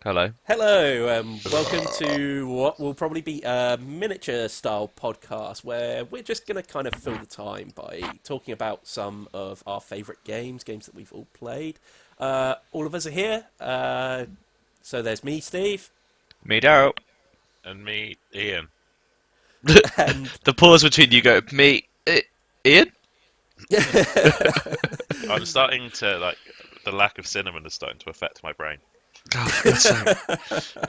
Hello. Hello, welcome to what will probably be a miniature style podcast where we're just going to kind of fill the time by talking about some of our favourite games that we've all played. All of us are here. So there's me, Steve, Me, Daryl. And me, Ian. and The pause between you go, me, Ian? I'm starting to the lack of cinnamon is starting to affect my brain. Oh, for God's sake.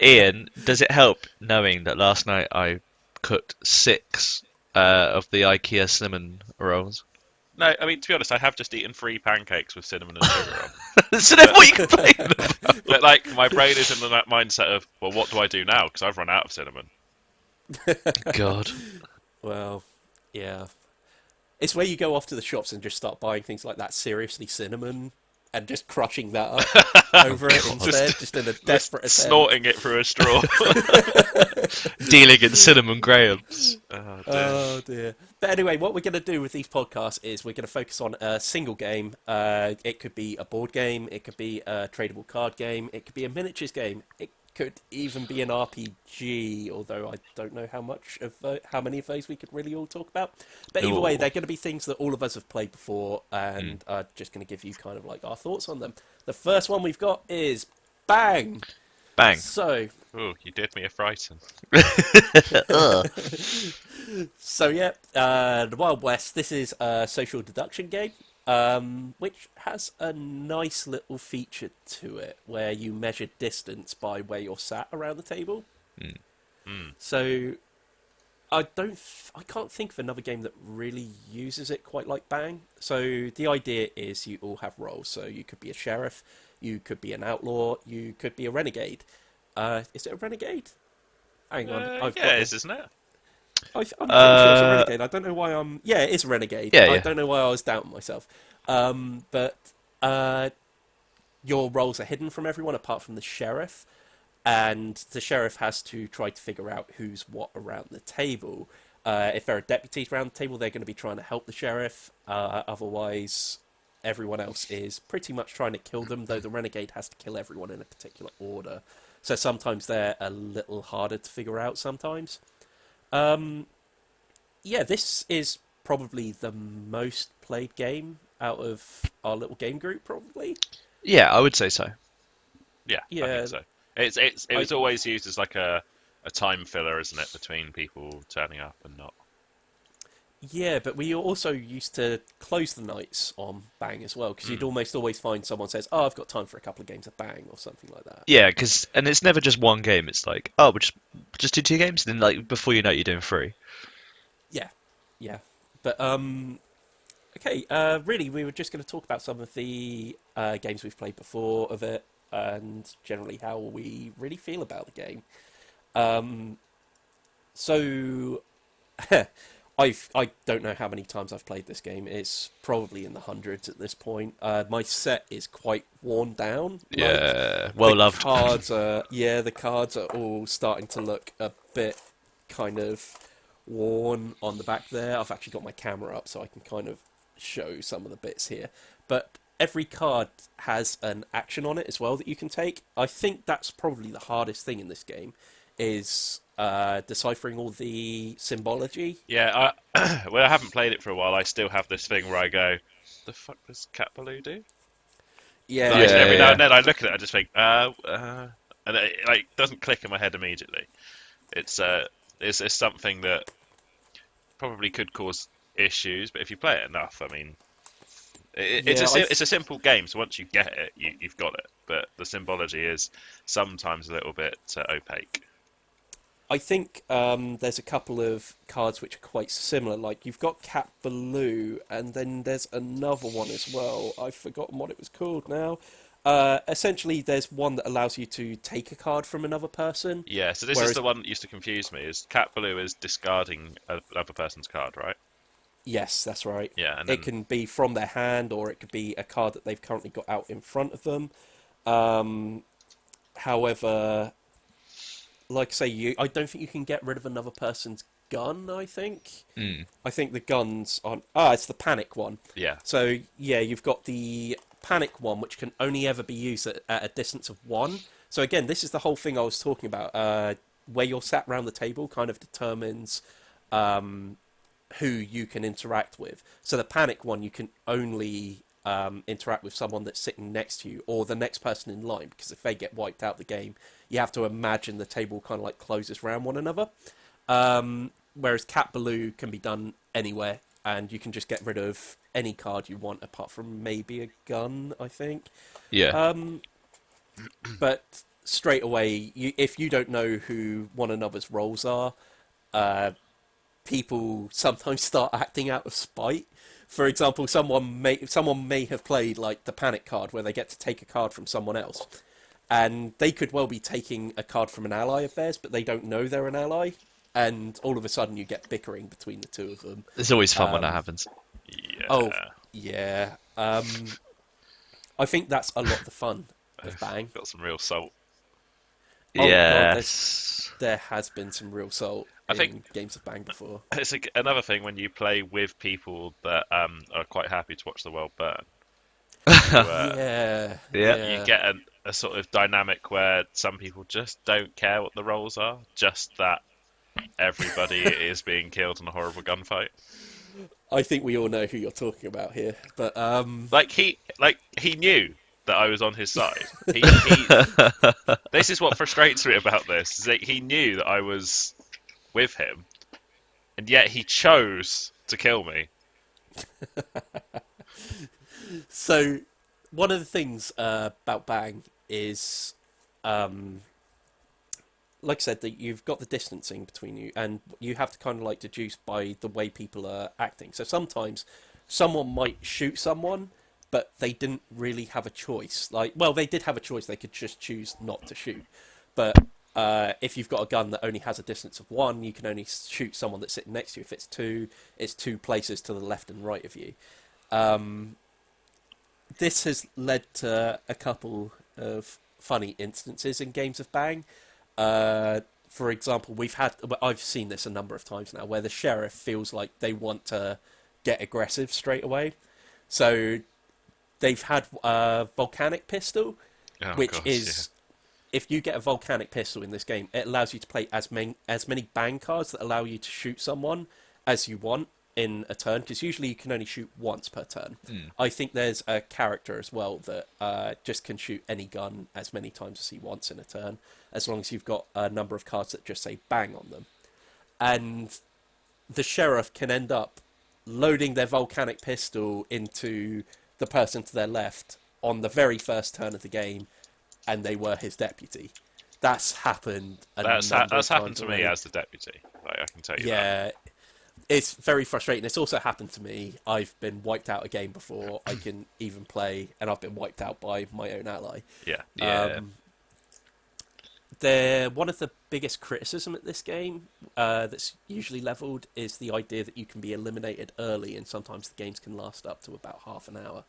Ian, does it help knowing that last night I cooked six of the IKEA cinnamon rolls? No, I mean to be honest, I have just eaten 3 pancakes with cinnamon and sugar on. So then But what are you complaining about? but like my brain is in that mindset of, well, what do I do now? Because I've run out of cinnamon. God. well, yeah, it's where you go off to the shops and just start buying things like that seriously cinnamon and just crushing that up over it instead, just in a desperate attempt. Snorting it through a straw. Dealing in cinnamon grahams. Oh dear. Oh dear. But anyway, what we're going to do with these podcasts is we're going to focus on a single game. It could be a board game, it could be a tradable card game, it could be a miniatures game, it could even be an RPG. Although I don't know how many of those we could really all talk about. But either way, Ooh. they're going to be things that all of us have played before, and just going to give you kind of like our thoughts on them. The first one we've got is Bang. Bang. So Ooh, you did me a frighten. Ugh. So yeah, the Wild West. This is a social deduction game, which has a nice little feature to it where you measure distance by where you're sat around the table. Mm. So I can't think of another game that really uses it quite like Bang. So the idea is you all have roles. So you could be a sheriff, you could be an outlaw, you could be a renegade. Is it a renegade? Hang on, I've Yeah, got it this. is, isn't it? I'm pretty sure it's a Uh, renegade. I don't know why I'm. Yeah, it is a renegade. yeah, I yeah. don't know why I was doubting myself. But your roles are hidden from everyone apart from the sheriff, and the sheriff has to try to figure out who's what around the table. If there are deputies around the table, they're going to be trying to help the sheriff. Otherwise, everyone else is pretty much trying to kill them. Though the renegade has to kill everyone in a particular order. So sometimes they're a little harder to figure out. Sometimes. Yeah, this is probably the most played game out of our little game group, probably. Yeah, I would say so. Yeah, I Yeah, think so. It I was always used as like a time filler, isn't it, between people turning up and not. yeah, but we also used to close the nights on Bang as well, because you'd Mm. almost always find someone says, "Oh, I've got time for a couple of games of Bang" or something like that. Yeah, and it's never just one game. It's like, oh, we'll just do two games, and then like before you know it, you're doing three. Yeah, yeah. But okay. Really, we were just going to talk about some of the games we've played before of it, and generally how we really feel about the game. Um, So I don't know how many times I've played this game. It's probably in the hundreds at this point. My set is quite worn down. Like Yeah, the well loved. the cards are all starting to look a bit kind of worn on the back there. I've actually got my camera up so I can kind of show some of the bits here. But every card has an action on it as well that you can take. I think that's probably the hardest thing in this game is deciphering all the symbology. Yeah, well, I haven't played it for a while. I still have this thing where I go, "The fuck does Cat Baloo do?" Yeah, Like, Yeah, every now yeah. and then I look at it, I just think, and it like doesn't click in my head immediately. It's it's something that probably could cause issues, but if you play it enough, I mean, yeah. it's a simple game. So once you get it, you've got it. But the symbology is sometimes a little bit opaque. I think there's a couple of cards which are quite similar. Like you've got Cat Baloo, and then there's another one as well. I've forgotten what it was called now. Essentially, there's one that allows you to take a card from another person. Yeah, so this is Whereas, the one that used to confuse me. Is Cat Baloo is discarding another person's card, right? yes, that's right. Yeah, and It then can be from their hand, or it could be a card that they've currently got out in front of them. Um, However, like I say, I don't think you can get rid of another person's gun. Mm. I think the guns on. It's the panic one. yeah, So yeah, you've got the panic one, which can only ever be used at a distance of one. So again, this is the whole thing I was talking about. Where you're sat around the table kind of determines who you can interact with. So the panic one, you can only interact with someone that's sitting next to you or the next person in line, because if they get wiped out the game, you have to imagine the table kind of like closes around one another. Whereas Cat Baloo can be done anywhere, and you can just get rid of any card you want, apart from maybe a gun, I think. Yeah. But straight away, if you don't know who one another's roles are, people sometimes start acting out of spite. For example, someone may have played like the panic card, where they get to take a card from someone else, and they could well be taking a card from an ally of theirs, but they don't know they're an ally, and all of a sudden you get bickering between the two of them. It's always fun when that happens. Yeah. Oh, yeah. I think that's a lot of the fun of Bang. Got some real salt. Oh, God, Yes. there has been some real salt I in think- games of Bang before. It's another thing when you play with people that are quite happy to watch the world burn. Yeah. Yeah. You get a sort of dynamic where some people just don't care what the roles are, just that everybody is being killed in a horrible gunfight. I think we all know who you're talking about here, but He knew that I was on his side. This is what frustrates me about this: is that he knew that I was with him, and yet he chose to kill me. So one of the things about Bang is, like I said, that you've got the distancing between you, and you have to kind of like deduce by the way people are acting. So sometimes someone might shoot someone, but they didn't really have a choice. Like, well, they did have a choice; they could just choose not to shoot. But if you've got a gun that only has a distance of 1, you can only shoot someone that's sitting next to you. If it's 2 places to the left and right of you. This has led to a couple of funny instances in games of Bang. For example, I've seen this a number of times now, where the sheriff feels like they want to get aggressive straight away. So they've had a volcanic pistol, which is, if you get a volcanic pistol in this game, it allows you to play as many Bang cards that allow you to shoot someone as you want in a turn, because usually you can only shoot once per turn. I think there's a character as well that just can shoot any gun as many times as he wants in a turn, as long as you've got a number of cards that just say Bang on them. And the sheriff can end up loading their volcanic pistol into the person to their left on the very first turn of the game, and they were his deputy. That's happened That's happened to me already. as the deputy. Like, I can tell you that. Yeah, it's very frustrating. It's also happened to me. I've been wiped out a game before I can even play, and I've been wiped out by my own ally. Yeah. Yeah. One of the biggest criticism at this game that's usually levelled is the idea that you can be eliminated early, and sometimes the games can last up to about half an hour.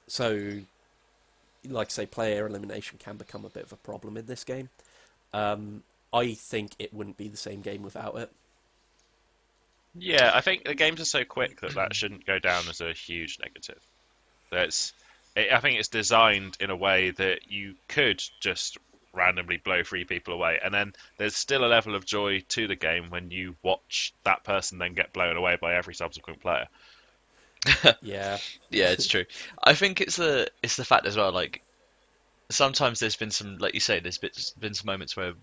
So, like I say, player elimination can become a bit of a problem in this game. I think it wouldn't be the same game without it. Yeah, I think the games are so quick that shouldn't go down as a huge negative. I think it's designed in a way that you could just randomly blow 3 people away, and then there's still a level of joy to the game when you watch that person then get blown away by every subsequent player. Yeah. Yeah, it's true. I think it's the fact as well. Like sometimes there's been some, like you say, been some moments where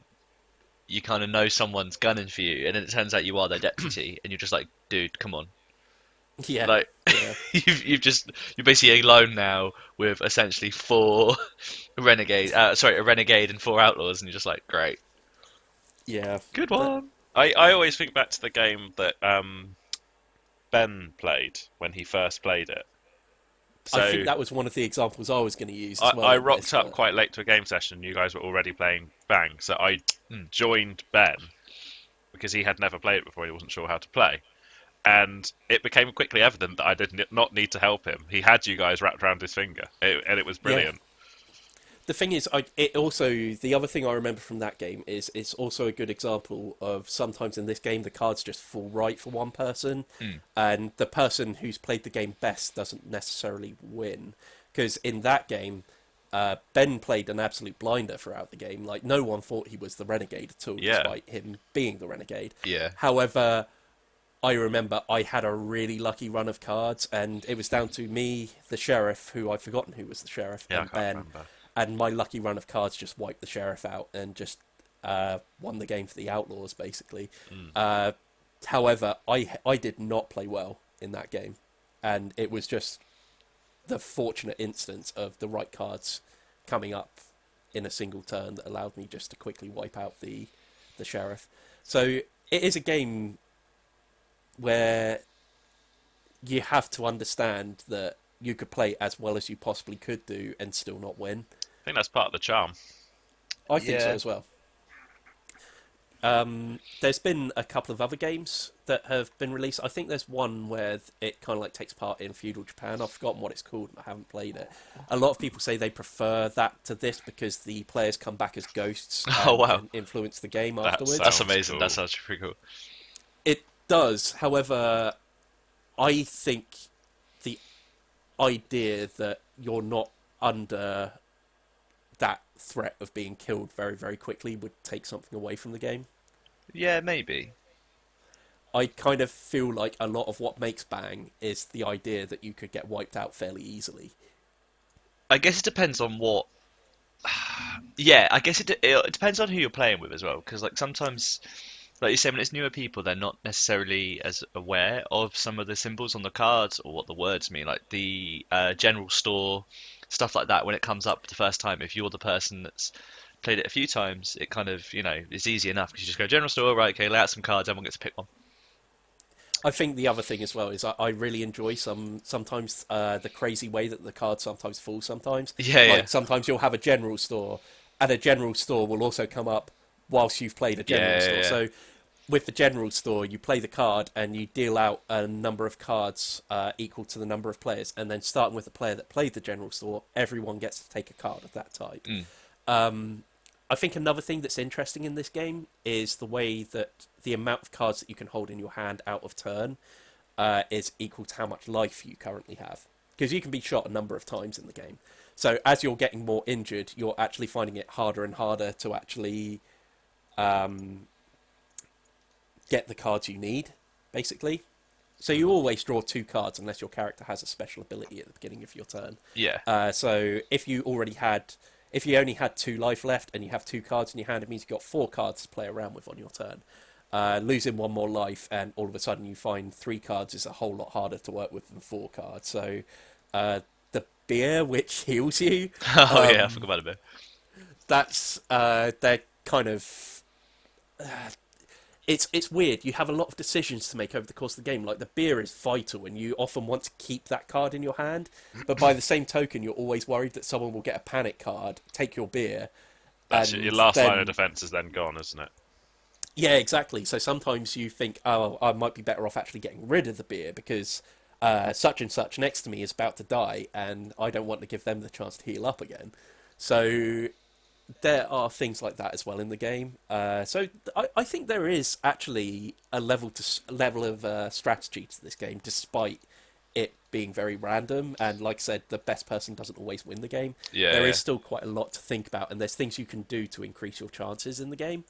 you kind of know someone's gunning for you, and then it turns out you are their deputy, and you're just like, dude, come on. Yeah. Like Yeah. you're basically alone now with essentially 4 a renegade and 4 outlaws, and you're just like, great, Yeah. good But one. I always think back to the game that Ben played when he first played it. So I think that was one of the examples I was going to use as well. I in rocked this, up but- quite late to a game session. You guys were already playing Bang, so I joined Ben because he had never played it before. He wasn't sure how to play, and it became quickly evident that I did not need to help him. He had you guys wrapped around his finger, and it was brilliant. The thing is, the other thing I remember from that game is it's also a good example of sometimes in this game the cards just fall right for one person, and the person who's played the game best doesn't necessarily win. Because in that game, Ben played an absolute blinder throughout the game. Like, no one thought he was the renegade at all, Yeah. despite him being the renegade. Yeah. However, I remember I had a really lucky run of cards, and it was down to me, the sheriff, who I've forgotten who was the sheriff, Yeah, I and can't Ben. remember. And my lucky run of cards just wiped the sheriff out and just won the game for the Outlaws, basically. However, I did not play well in that game, and it was just the fortunate instance of the right cards coming up in a single turn that allowed me just to quickly wipe out the sheriff. So it is a game where you have to understand that you could play as well as you possibly could do and still not win. I think that's part of the charm. I think so Yeah. as well. There's been a couple of other games that have been released. I think there's one where it kind of like takes part in feudal Japan. I've forgotten what it's called and I haven't played it. A lot of people say they prefer that to this because the players come back as ghosts Oh, and wow. can influence the game That afterwards. That's Sounds amazing. cool. That sounds pretty cool. It does. However, I think the idea that you're not under that threat of being killed very, very quickly would take something away from the game. Yeah, maybe. I kind of feel like a lot of what makes Bang is the idea that you could get wiped out fairly easily. I guess it depends on what. Yeah, I guess it depends on who you're playing with as well. Because like sometimes, like you say, when it's newer people, they're not necessarily as aware of some of the symbols on the cards or what the words mean. Like the general store, stuff like that. When it comes up the first time, if you're the person that's played it a few times, it kind of, it's easy enough because you just go general store, right? Okay, lay out some cards, everyone gets to pick one. I think the other thing as well is I really enjoy sometimes the crazy way that the cards sometimes fall sometimes. Yeah, yeah. Like sometimes you'll have a general store and a general store will also come up whilst you've played a general Yeah, store. yeah. So with the general store, you play the card and you deal out a number of cards equal to the number of players. And then starting with the player that played the general store, everyone gets to take a card of that type. I think another thing that's interesting in this game is the way that the amount of cards that you can hold in your hand out of turn is equal to how much life you currently have. Because you can be shot a number of times in the game. So as you're getting more injured, you're actually finding it harder and harder to actually get the cards you need, basically. So you always draw 2 cards unless your character has a special ability at the beginning of your turn. Yeah. So if you only had 2 life left and you have 2 cards in your hand, it means you've got 4 cards to play around with on your turn. Losing 1 more life and all of a sudden you find 3 cards is a whole lot harder to work with than 4 cards. So the beer which heals you, Oh yeah, I forgot about it a bit. that's they're kind of it's weird. You have a lot of decisions to make over the course of the game. Like the beer is vital, and you often want to keep that card in your hand. But by the same token, you're always worried that someone will get a panic card, take your beer. That's And your last then, line of defense is then gone, isn't it? yeah, exactly. So sometimes you think, oh, I might be better off actually getting rid of the beer because such and such next to me is about to die, and I don't want to give them the chance to heal up again. So there are things like that as well in the game. I think there is actually a level of strategy to this game, despite it being very random. And like I said, the best person doesn't always win the game. Yeah, There yeah. is still quite a lot to think about, and there's things you can do to increase your chances in the game.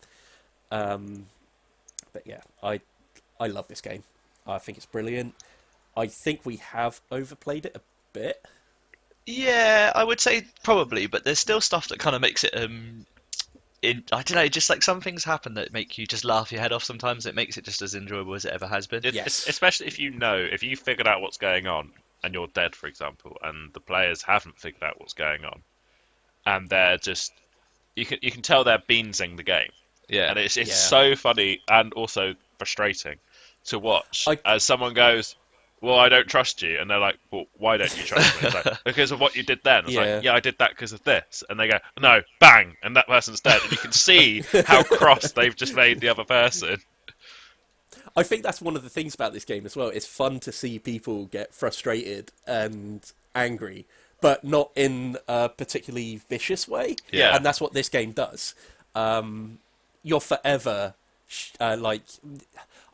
But yeah, I love this game. I think it's brilliant. I think we have overplayed it a bit. Yeah, I would say probably, but there's still stuff that kind of makes it I don't know, just like some things happen that make you just laugh your head off sometimes. It makes it just as enjoyable as it ever has been. Yes. Especially if you figured out what's going on and you're dead, for example, and the players haven't figured out what's going on, and they're just you can tell they're beansing the game, Yeah. and it's Yeah. so funny and also frustrating to watch I- as someone goes, "Well, I don't trust you," and they're like, "Well, why don't you trust me?" It's like, because of what you did then. It's Yeah. like, "Yeah, I did that because of this," and they go, "No, bang," and that person's dead, and you can see how cross they've just made the other person. I think that's one of the things about this game as well. It's fun to see people get frustrated and angry, but not in a particularly vicious way. Yeah. And that's what this game does. You're forever like.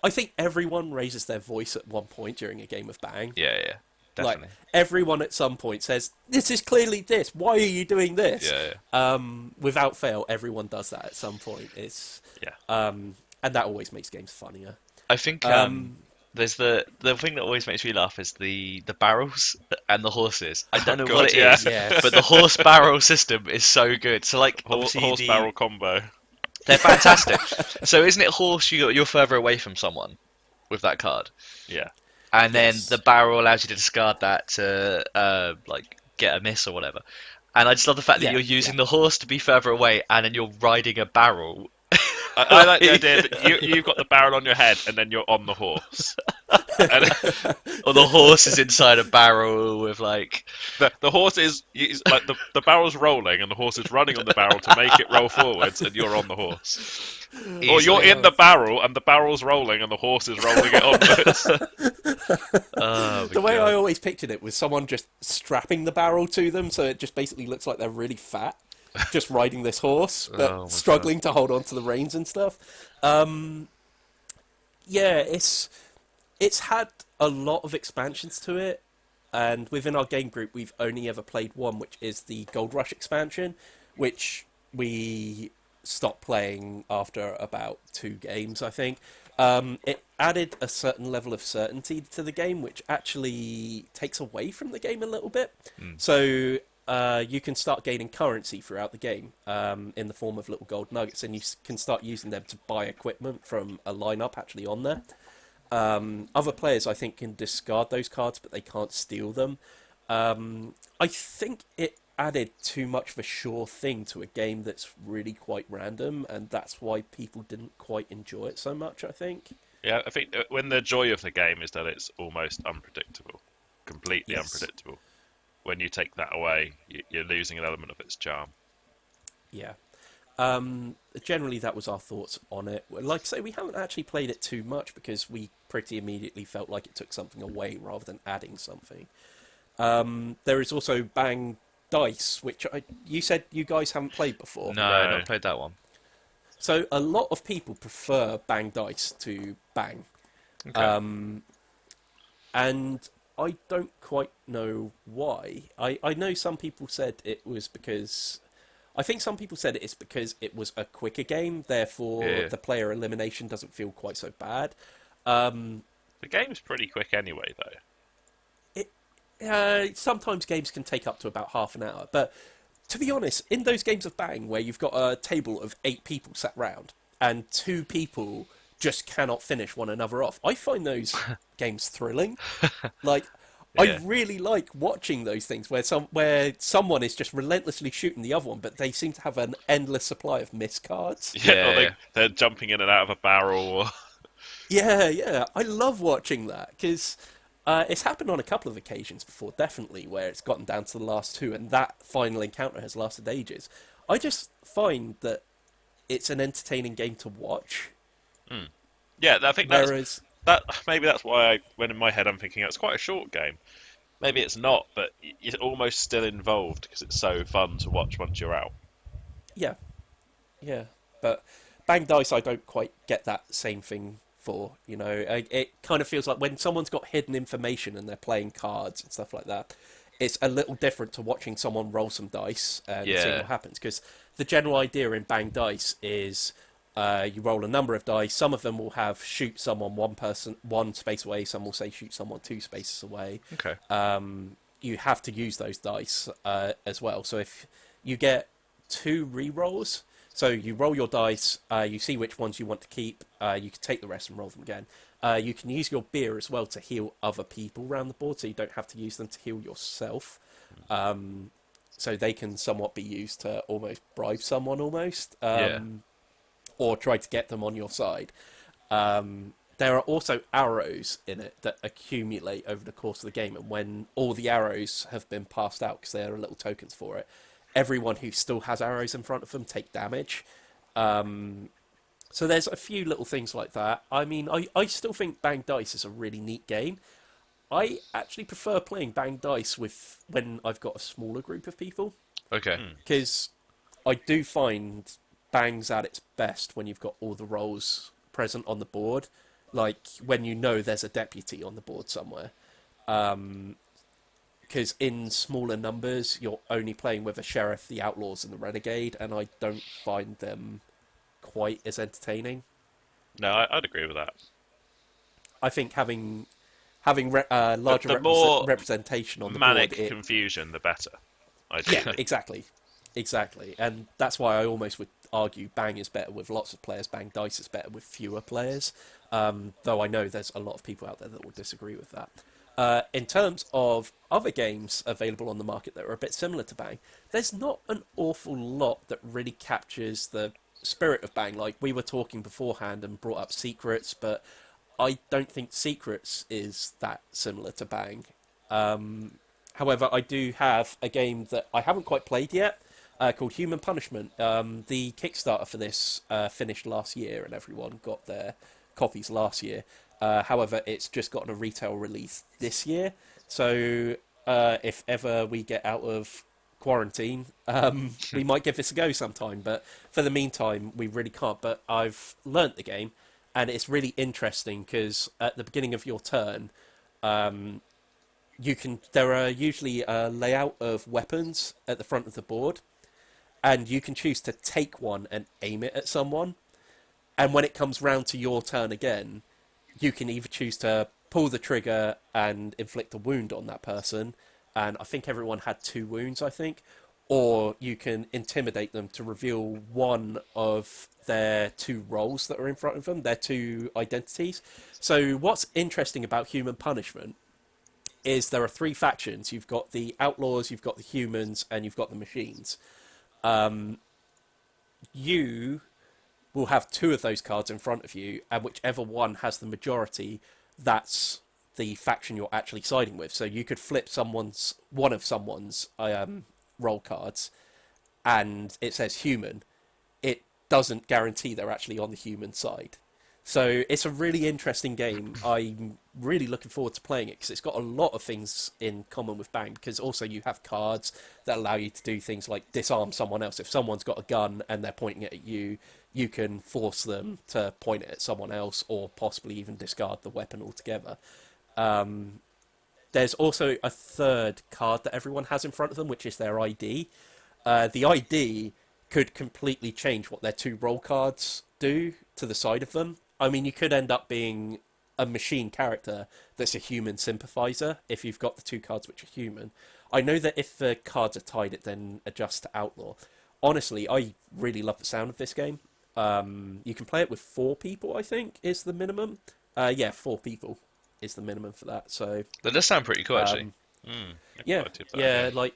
I think everyone raises their voice at one point during a game of Bang. Yeah, yeah. Like, definitely. everyone at some point says, "This is clearly this. Why are you doing this?" Yeah, Without fail, everyone does that at some point. It's yeah. and that always makes games funnier. I think Um, there's the thing that always makes me laugh is the barrels and the horses. I Oh don't know what god, it yeah. is, but the yes, horse barrel system is so good. So like obviously Horse barrel combo. they're fantastic. So isn't it horse you're further away from someone with that card, Yeah. and then the yes, barrel allows you to discard that to like get a miss or whatever. And I just love the fact that yeah, you're yeah. using the horse to be further away, and then you're riding a barrel. I like the Like, idea that you've got the barrel on your head and then you're on the horse. And or the horse is inside a barrel with like the horse is like the barrel's rolling and the horse is running on the barrel to make it roll forwards and you're on the horse. Or you're easily. in the barrel and the barrel's rolling and the horse is rolling it onwards. Oh my The way I god. always pictured it was someone just strapping the barrel to them, so it just basically looks like they're really fat, just riding this horse, but Oh my god. struggling to hold on to the reins and stuff. Yeah, it's had a lot of expansions to it, and within our game group, we've only ever played one, which is the Gold Rush expansion, which we stopped playing after about 2 games, I think. It added a certain level of certainty to the game, which actually takes away from the game a little bit. Mm. So you can start gaining currency throughout the game in the form of little gold nuggets, and you can start using them to buy equipment from a lineup actually on there. Other players, I think, can discard those cards, but they can't steal them. I think it added too much of a sure thing to a game that's really quite random, and that's why people didn't quite enjoy it so much, I think. Yeah, I think when the joy of the game is that it's almost unpredictable, completely Yes. unpredictable. When you take that away, you're losing an element of its charm. Yeah. Generally, that was our thoughts on it. Like I say, we haven't actually played it too much because we pretty immediately felt like it took something away rather than adding something. There is also Bang Dice, which you said you guys haven't played before. No, No. not played that one. So a lot of people prefer Bang Dice to Bang. Okay. And I don't quite know why. I know some people said it was because... I think some people said it's because it was a quicker game, therefore Yeah. the player elimination doesn't feel quite so bad. The game's pretty quick anyway, though. Sometimes games can take up to about half an hour, but to be honest, in those games of Bang where you've got a table of 8 people sat round and 2 people just cannot finish one another off, I find those games thrilling. Like, Yeah. I really like watching those things where someone is just relentlessly shooting the other one, but they seem to have an endless supply of miss cards. Yeah, or Yeah. they're jumping in and out of a barrel. Or... Yeah, yeah, I love watching that because it's happened on a couple of occasions before, definitely, where it's gotten down to the last 2, and that final encounter has lasted ages. I just find that it's an entertaining game to watch, Yeah, I think that's whereas that. Maybe that's why when in my head I'm thinking it's quite a short game. Maybe it's not, but you're almost still involved because it's so fun to watch once you're out. yeah, yeah, but Bang Dice, I don't quite get that same thing for. It kind of feels like when someone's got hidden information and they're playing cards and stuff like that, it's a little different to watching someone roll some dice and seeing Yeah. what happens. Because the general idea in Bang Dice is you roll a number of dice. Some of them will have shoot someone one space away. Some will say shoot someone 2 spaces away. Okay. You have to use those dice as well. So if you get 2 re-rolls, so you roll your dice, you see which ones you want to keep, you can take the rest and roll them again. You can use your beer as well to heal other people around the board, so you don't have to use them to heal yourself. So they can somewhat be used to almost bribe someone almost, Yeah. or try to get them on your side. There are also arrows in it that accumulate over the course of the game, and when all the arrows have been passed out, because there are little tokens for it, everyone who still has arrows in front of them take damage. So there's a few little things like that. I mean, I still think Bang Dice is a really neat game. I actually prefer playing Bang Dice when I've got a smaller group of people, Okay. because I do find Bang's at its best when you've got all the roles present on the board, like when you know there's a deputy on the board somewhere. because in smaller numbers, you're only playing with a sheriff, the outlaws, and the renegade, and I don't find them quite as entertaining. No, I'd agree with that. I think having larger The more representation on the board, manic confusion, the better, yeah, ideally. exactly, and that's why I almost would argue Bang is better with lots of players. Bang Dice is better with fewer players. Though I know there's a lot of people out there that will disagree with that. In terms of other games available on the market that are a bit similar to Bang, there's not an awful lot that really captures the spirit of Bang. Like we were talking beforehand and brought up Secrets, but I don't think Secrets is that similar to Bang. However, I do have a game that I haven't quite played yet called Human Punishment. The Kickstarter for this finished last year, and everyone got their copies last year. However, it's just gotten a retail release this year. So if ever we get out of quarantine, we might give this a go sometime. But for the meantime, we really can't. But I've learnt the game, and it's really interesting because at the beginning of your turn, there are usually a layout of weapons at the front of the board, and you can choose to take one and aim it at someone. And when it comes round to your turn again, you can either choose to pull the trigger and inflict a wound on that person, and I think everyone had 2 wounds, I think, or you can intimidate them to reveal one of their 2 roles that are in front of them, their 2 identities. So what's interesting about Human Punishment is there are 3 factions. You've got the outlaws, you've got the humans, and you've got the machines. You will have 2 of those cards in front of you, and whichever one has the majority, that's the faction you're actually siding with. So you could flip one of someone's roll cards, and it says human. It doesn't guarantee they're actually on the human side. So it's a really interesting game. I'm really looking forward to playing it because it's got a lot of things in common with Bang, because also you have cards that allow you to do things like disarm someone else. If someone's got a gun and they're pointing it at you, you can force them to point it at someone else or possibly even discard the weapon altogether. There's also a third card that everyone has in front of them, which is their ID. The ID could completely change what their 2 roll cards do to the side of them. I mean, you could end up being a machine character that's a human sympathizer if you've got the 2 cards which are human. I know that if the cards are tied, it then adjusts to outlaw. Honestly, I really love the sound of this game. You can play it with 4 people, I think, is the minimum. Yeah, 4 people is the minimum for that. So That does sound pretty cool, actually. yeah, yeah, like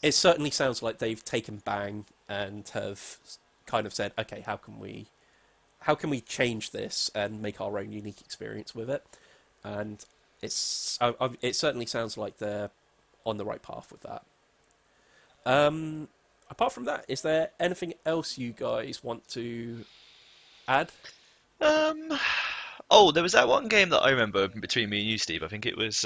it certainly sounds like they've taken Bang and have kind of said, okay, how can we change this and make our own unique experience with it? And it certainly sounds like they're on the right path with that. Apart from that, is there anything else you guys want to add? Um, oh, there was that one game that I remember between me and you, Steve. I think it was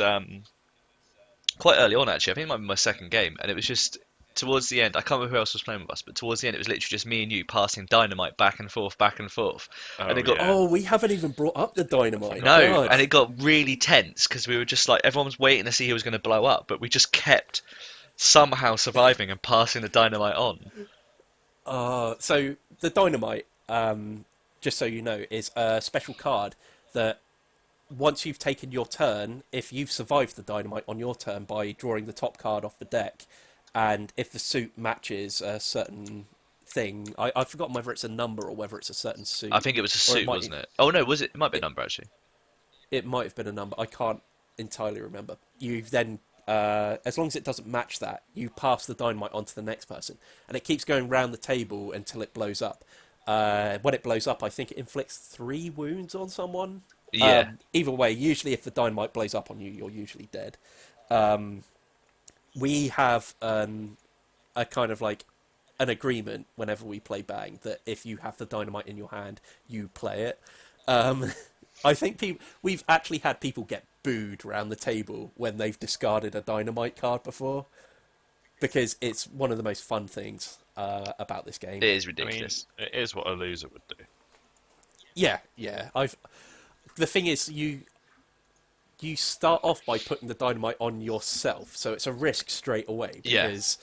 quite early on, actually. I think it might be my second game, and it was just towards the end. I can't remember who else was playing with us, but towards the end, it was literally just me and you passing Dynamite back and forth, and Oh it got yeah. Oh, we haven't even brought up the Dynamite. Forgot no, about God. and it got really tense because we were just like everyone was waiting to see who was going to blow up, but we just kept somehow surviving and passing the Dynamite on. So the Dynamite, just so you know, is a special card that once you've taken your turn, if you've survived the Dynamite on your turn by drawing the top card off the deck, and if the suit matches a certain thing, I've forgotten whether it's a number or whether it's a certain I suit, think it was a or suit, wasn't it? Oh no, was it? It might be a it, number actually. it might have been a number. I can't entirely remember. You then, as long as it doesn't match that, you pass the Dynamite on to the next person, and it keeps going round the table until it blows up. When it blows up, I think it inflicts 3 wounds on someone. Yeah, Either way, usually if the Dynamite blows up on you, you're usually dead. We have a kind of like an agreement whenever we play Bang that if you have the Dynamite in your hand, you play it. Um, I think we've actually had people get booed around the table when they've discarded a Dynamite card before, because it's one of the most fun things about this game. it is I mean, ridiculous. it is what a loser would do. Yeah, yeah. The thing is, you start off by putting the dynamite on yourself, so it's a risk straight away Yeah, because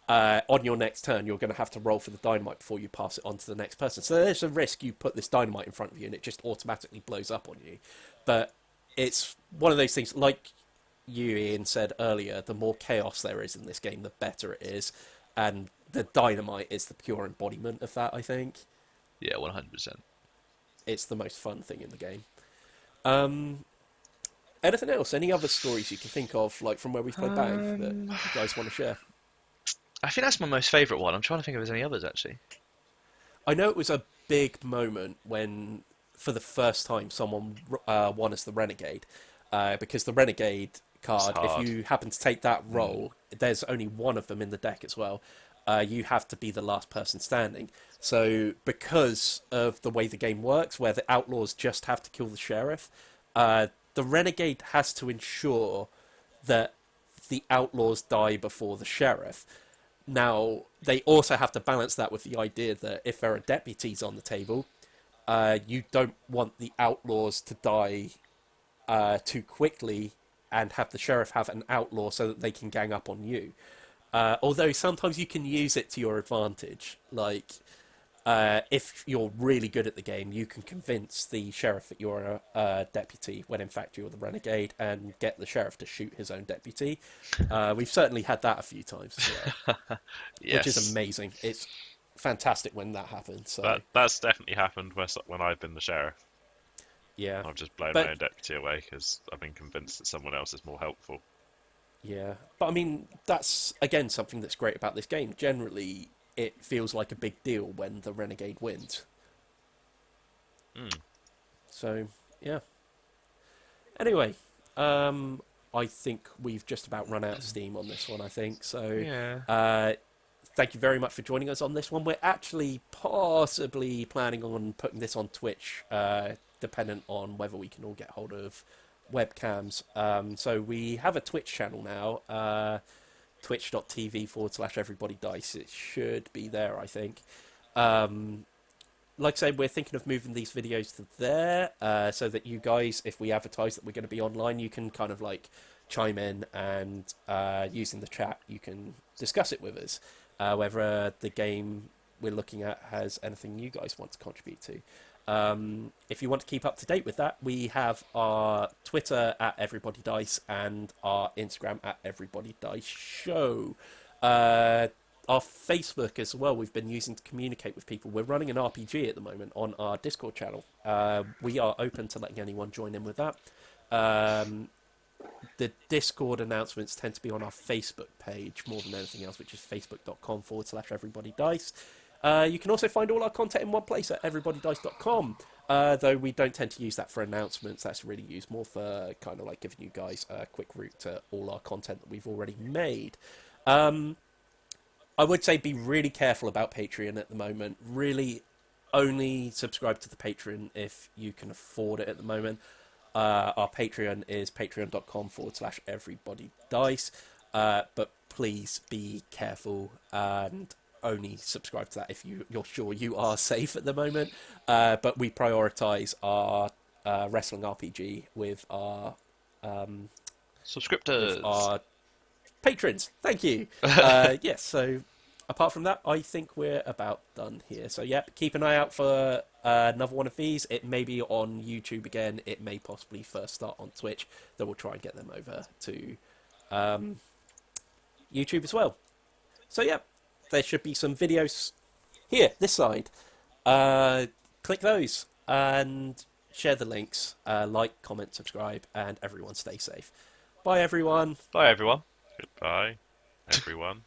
on your next turn you're going to have to roll for the dynamite before you pass it on to the next person. So there's a risk you put this dynamite in front of you and it just automatically blows up on you. But it's one of those things, like you, Ian, said earlier, the more chaos there is in this game, the better it is. And the dynamite is the pure embodiment of that, I think. yeah, 100%. It's the most fun thing in the game. Um, Anything else? Any other stories you can think of, like from where we've played Bang, that Um, you guys want to share? I think that's my most favourite one. I'm trying to think if there's any others actually. I know it was a big moment when, for the first time, someone won as the Renegade, because the Renegade It's card, if hard. you happen to take that Mm. role, there's only one of them in the deck as well. You have to be the last person standing. So, because of the way the game works, where the outlaws just have to kill the sheriff, the Renegade has to ensure that the outlaws die before the sheriff. Now, they also have to balance that with the idea that if there are deputies on the table, you don't want the outlaws to die too quickly and have the sheriff have an outlaw so that they can gang up on you. Although sometimes you can use it to your advantage. Like, if you're really good at the game, you can convince the sheriff that you're a deputy when in fact you're the renegade and get the sheriff to shoot his own deputy. We've certainly had that a few times as well, which is Yes, amazing. It's fantastic when that happens. So, that's definitely happened when I've been the sheriff. yeah. I've just blown my But own deputy away because I've been convinced that someone else is more helpful. yeah, but I mean, that's again something that's great about this game. Generally, it feels like a big deal when the renegade wins. Mm. So yeah. Anyway, I think we've just about run out of steam on this one. I think so. Yeah. Uh, Thank you very much for joining us on this one. We're actually possibly planning on putting this on Twitch, dependent on whether we can all get hold of webcams. So we have a Twitch channel now, twitch.tv/everybody dice. It should be there, I think. Like I said, we're thinking of moving these videos to there, so that you guys, if we advertise that we're going to be online, you can kind of like chime in and using the chat, you can discuss it with us, whether the game we're looking at has anything you guys want to contribute to. If you want to keep up to date with that, we have our Twitter at Everybody Dice and our Instagram at Everybody Dice Show. Our Facebook as well, we've been using to communicate with people. We're running an RPG at the moment on our Discord channel. We are open to letting anyone join in with that. The Discord announcements tend to be on our Facebook page more than anything else, which is facebook.com/everybodydice. You can also find all our content in one place at everybodydice.com. Though we don't tend to use that for announcements, that's really used more for kind of like giving you guys a quick route to all our content that we've already made. I would say be really careful about Patreon at the moment. Really only subscribe to the Patreon if you can afford it at the moment. Our Patreon is patreon.com/everybodydice. But please be careful and only subscribe to that if you're sure you are safe at the moment. But we prioritise our wrestling RPG with our Subscriptors. patrons. Thank you. Yes, so apart from that, I think we're about done here. So, yeah, keep an eye out for another one of these. It may be on YouTube again. It may possibly first start on Twitch. Then we'll try and get them over to YouTube as well. So, yeah, there should be some videos here, this side. Click those and share the links. Like, comment, subscribe, and everyone stay safe. Bye, everyone. Bye, everyone. Goodbye, everyone.